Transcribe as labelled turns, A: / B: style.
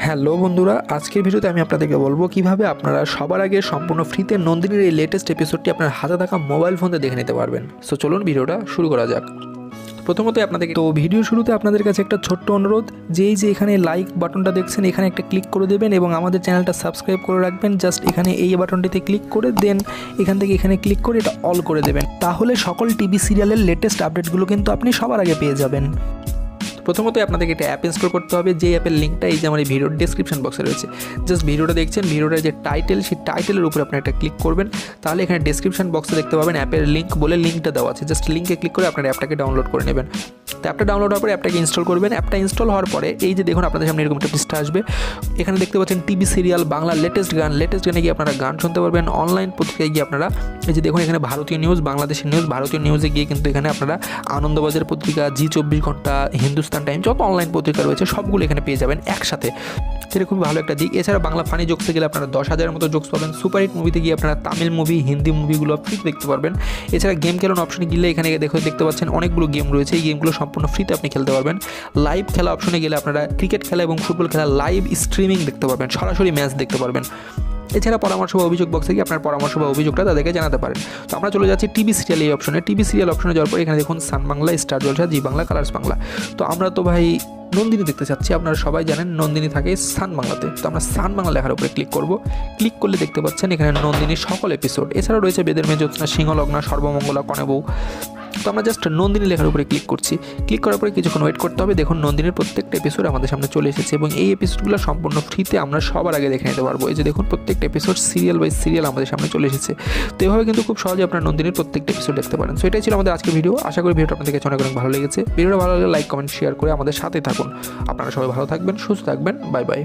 A: Hello বন্ধুরা, আজকের ভিডিওতে আমি আপনাদেরকে বলবো কিভাবে আপনারা সবার আগে সম্পূর্ণ ফ্রিতে নন্দিনীর এই লেটেস্ট এপিসোডটি আপনার হাতে থাকা মোবাইল ফোনে দেখে নিতে পারবেন। সো চলুন ভিডিওটা শুরু করা যাক। প্রথমত আপনাদেরকে ভিডিও শুরুতে আপনাদের কাছে একটা ছোট্ট অনুরোধ, যেই যে এখানে লাইক বাটনটা দেখছেন এখানে একটা ক্লিক করে দেবেন এবং আমাদের চ্যানেলটা সাবস্ক্রাইব করে রাখবেন। জাস্ট এখানে এই বাটনটিতে ক্লিক করে দেন এখান থেকে এখানে ক্লিক করে এটা অল করে দেবেন, তাহলে সকল টিভি সিরিয়ালের লেটেস্ট আপডেটগুলো কিন্তু আপনি সবার আগে পেয়ে যাবেন। প্রথমত আপনাদেরকে একটা অ্যাপ ইনস্টল করতে হবে, যে অ্যাপের লিঙ্কটা এই যে আমার এই ভিডিওর ডেসক্রিপশন বক্সে রয়েছে। জাস্ট ভিডিওটা দেখছেন, ভিডিওটার যে টাইটেল সেই টাইটেলের উপরে আপনি একটা ক্লিক করবেন, তাহলে এখানে ডেসক্রিপশন বক্সে দেখতে পাবেন অ্যাপের লিঙ্ক বলে লিঙ্কটা দেওয়া আছে। জাস্ট লিঙ্কে ক্লিক করে আপনার অ্যাপটাকে ডাউনলোড করে নেবেন। তো অ্যাপটা ডাউনলোড হওয়ার পরে অ্যাপটাকে ইনস্টল করবেন। অ্যাপটা ইনস্টল হওয়ার পরে এই যে দেখুন আপনাদের সামনে এরকম একটা পৃষ্ঠা আসবে। এখানে দেখতে পাচ্ছেন টিভি সিরিয়াল বাংলা লেটেস্ট গানে গিয়ে আপনারা গান শুনতে পারবেন। অনলাইন পত্রিকায় গিয়ে আপনারা এই যে দেখুন এখানে ভারতীয় নিউজ, বাংলাদেশের নিউজ, ভারতীয় নিউজে গিয়ে কিন্তু এখানে আপনারা আনন্দবাজার পত্রিকা, জি24 ঘন্টা, হিন্দুস্তান টাইম, যত অনলাইন পত্রিকা রয়েছে সবগুলো এখানে পেয়ে যাবেন একসাথে। সেটা খুবই ভালো একটা দিক। এছাড়া বাংলা ফানি জোকসে গেলে আপনারা 10,000-এর মতো জোকস পাবেন। সুপারহিট মুভিতে গিয়ে আপনারা তামিল মুভি, হিন্দি মুভিগুলো ফ্রিতে দেখতে পারবেন। এছাড়া গেম খেলার অপশনে গেলে এখানে দেখতে পাচ্ছেন অনেকগুলো গেম রয়েছে। এই গেমগুলো সম্পূর্ণ ফ্রিতে আপনি খেলতে পারবেন। লাইভ খেলা অপশনে গেলে আপনারা ক্রিকেট খেলা এবং ফুটবল খেলা লাইভ স্ট্রিমিং দেখতে পারবেন, সরাসরি ম্যাচ দেখতে পারবেন। এছাড়া পরামর্শ বা অভিযোগ বক্সে গিয়ে আপনার পরামর্শ বা অভিযোগটা তাদেরকে জানাতে পারেন। তো আমরা চলে যাচ্ছি টিভি সিরিয়াল এই অপশনে। টিভি সিরিয়াল অপশনে যাওয়ার পর এখানে দেখুন সান বাংলা, স্টার জলসা, জি বাংলা, কালার্স বাংলা। তো আমরা তো ভাই নন্দিনী দেখতে চাচ্ছি, আপনারা সবাই জানেন নন্দিনী থাকে সান বাংলাতে। তো আমরা সান বাংলা লেখার উপরে ক্লিক করব। ক্লিক করলে দেখতে পাচ্ছেন এখানে নন্দিনীর সকল এপিসোড। এছাড়াও রয়েছে বেদের মেয়ে, জ্যোৎস্না, সিংহলগ্না, সর্বমঙ্গলা, কনেবউ। তো আমরা জাস্ট নন্দিনী লেখার উপরে ক্লিক করছি। ক্লিক করার পরে কিছুক্ষণ ওয়েট করতে হবে। দেখুন নন্দিনীর প্রত্যেকটা এপিসোড আমাদের সামনে চলে এসেছে এবং এই এপিসোডগুলো সম্পূর্ণ ফ্রিতে আমরা সবার আগে দেখে নিতে পারবো। এই যে দেখুন প্রত্যেকটা এপিসোড সিরিয়াল বাই সিরিয়াল আমাদের সামনে চলে এসেছে। তো এভাবে কিন্তু খুব সহজে আপনার নন্দিনীর প্রত্যেকটা এপিসোড দেখতে পারেন। সো এটাই ছিল আমাদের আজকের ভিডিও। আশা করি ভিডিওটা আপনাদের কাছে অনেক অনেক ভালো লেগেছে। ভিডিওটা ভালো লাগলে লাইক, কমেন্ট, শেয়ার করে আমাদের সাথে থাকুন। আপনারা সবাই ভালো থাকবেন, সুস্থ থাকবেন। Bye bye.